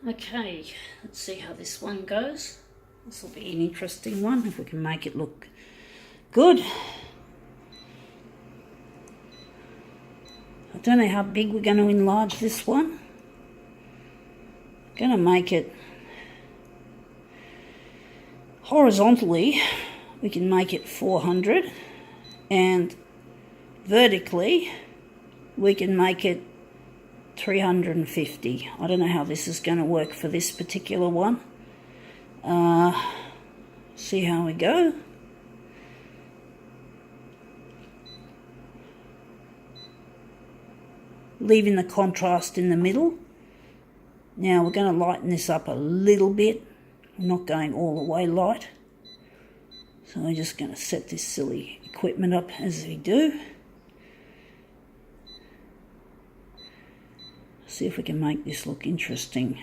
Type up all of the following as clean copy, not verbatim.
Okay, let's see how this one goes. This will be an interesting one if we can make it look good. I don't know how big we're going to enlarge this one. I'm going to make it horizontally. We can make it 400, and vertically we can make it 350. I don't know how this is going to work for this particular one. See how we go. Leaving the contrast in the middle. Now we're going to lighten this up a little bit. I'm not going all the way light. So we're just going to set this silly equipment up as we do. See if we can make this look interesting.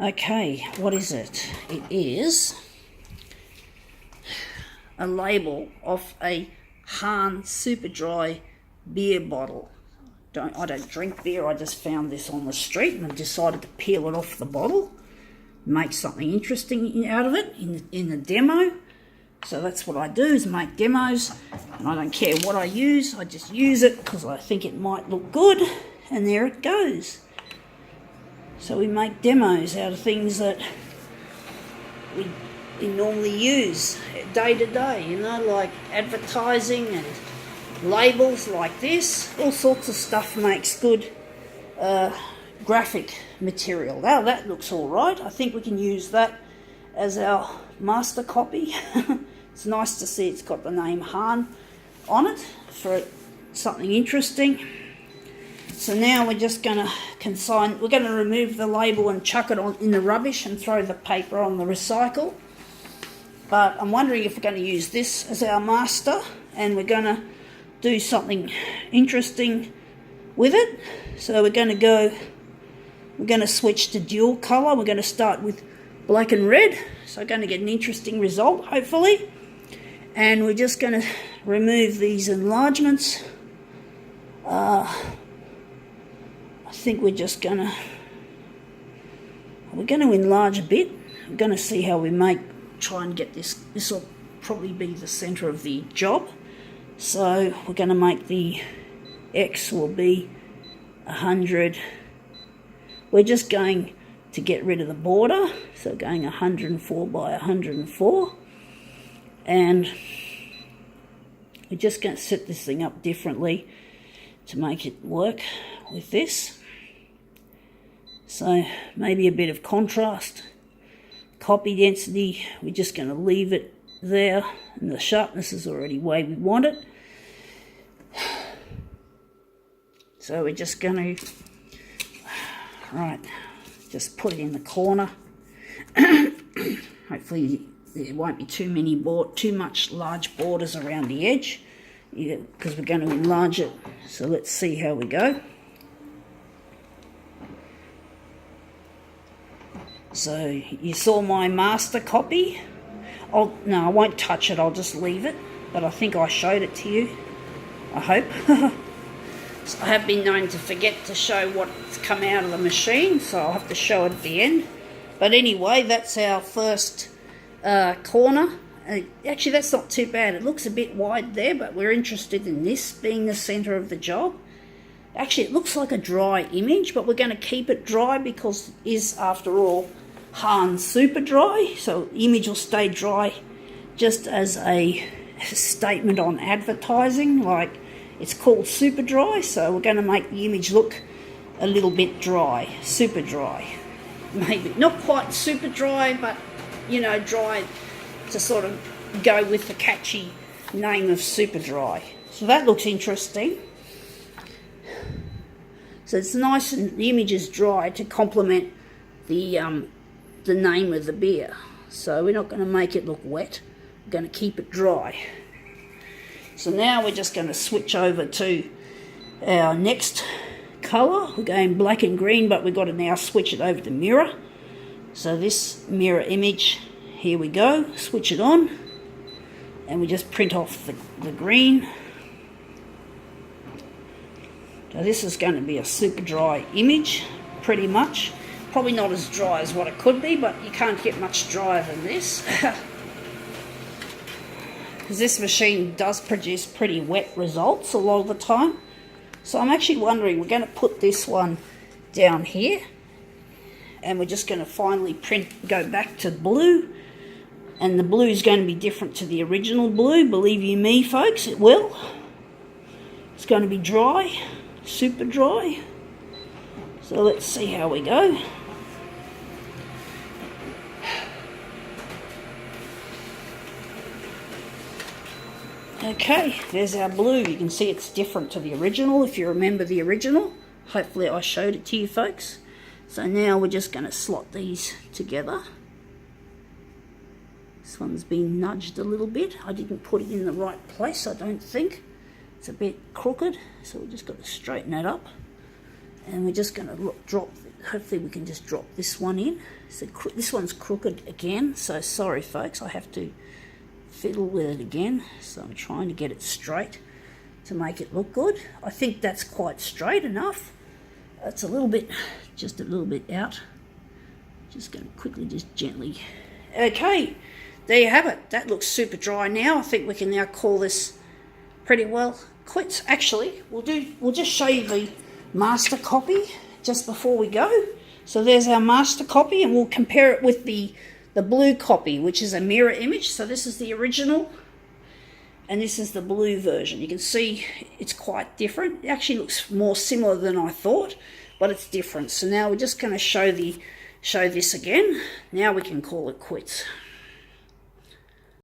Okay, what is it? It is a label of a Hahn Super Dry beer bottle. I don't drink beer, I just found this on the street and I decided to peel it off the bottle, make something interesting out of it in the demo. So that's what I do, is make demos, and I don't care what I use, I just use it because I think it might look good, and there it goes. So we make demos out of things that we normally use day to day, you know, like advertising and labels like this. All sorts of stuff makes good graphic material. Now that looks all right. I think we can use that as our master copy. It's nice to see it's got the name Hahn on it for something interesting. So now we're just going to we're going to remove the label and chuck it in the rubbish and throw the paper on the recycle. But I'm wondering if we're going to use this as our master, and we're going to do something interesting with it. So we're going to switch to dual colour. We're going to start with black and red. So we're going to get an interesting result, hopefully. And we're just going to remove these enlargements. I think we're going to enlarge a bit. We're going to see how we try and get this. This will probably be the centre of the job. So we're going to make the X will be 100. We're just going to get rid of the border, so going 104 by 104, and we're just going to set this thing up differently to make it work with this. So maybe a bit of contrast. Copy density, we're just going to leave it there, and the sharpness is already the way we want it. So we're just going to just put it in the corner. Hopefully there won't be too much large borders around the edge, because we're going to enlarge it. So let's see how we go. So you saw my master copy. No, I won't touch it, I'll just leave it. But I think I showed it to you, I hope. So I have been known to forget to show what's come out of the machine, so I'll have to show it at the end. But anyway, that's our first corner. Actually, that's not too bad. It looks a bit wide there, but we're interested in this being the centre of the job. Actually, it looks like a dry image, but we're going to keep it dry because it is, after all, Hahn Super Dry. So the image will stay dry just as a statement on advertising, like it's called Super Dry, so we're going to make the image look a little bit dry, super dry. Maybe not quite super dry, but, you know, dry to sort of go with the catchy name of Super Dry. So that looks interesting. So it's nice, and the image is dry to complement the name of the beer. So we're not going to make it look wet, we're going to keep it dry. So now we're just going to switch over to our next colour. We're going black and green, but we've got to now switch it over to mirror. So this mirror image, here we go, switch it on, and we just print off the green. So this is going to be a super dry image, pretty much. Probably not as dry as what it could be, but you can't get much drier than this. Because this machine does produce pretty wet results a lot of the time. So I'm actually wondering, we're going to put this one down here, and we're just going to finally go back to blue, and the blue is going to be different to the original blue, believe you me folks, it will. It's going to be dry, super dry. So let's see how we go. Okay, there's our blue. You can see it's different to the original, if you remember the original. Hopefully I showed it to you folks. So now we're just going to slot these together. This one's been nudged a little bit. I didn't put it in the right place, I don't think. It's a bit crooked, so we've just got to straighten that up. And we're just going to drop, hopefully we can just drop this one in. So this one's crooked again, so sorry folks, I have to fiddle with it again. So I'm trying to get it straight to make it look good. I think that's quite straight enough. It's a little bit, just a little bit out. Just going to quickly, just gently. Okay, there you have it. That looks super dry now. I think we can now call this pretty well quits. Actually, we'll just show you the master copy just before we go. So there's our master copy, and we'll compare it with the blue copy, which is a mirror image. So this is the original, and this is the blue version. You can see it's quite different. It actually looks more similar than I thought, but it's different. So now we're just going to show this again. Now we can call it quits.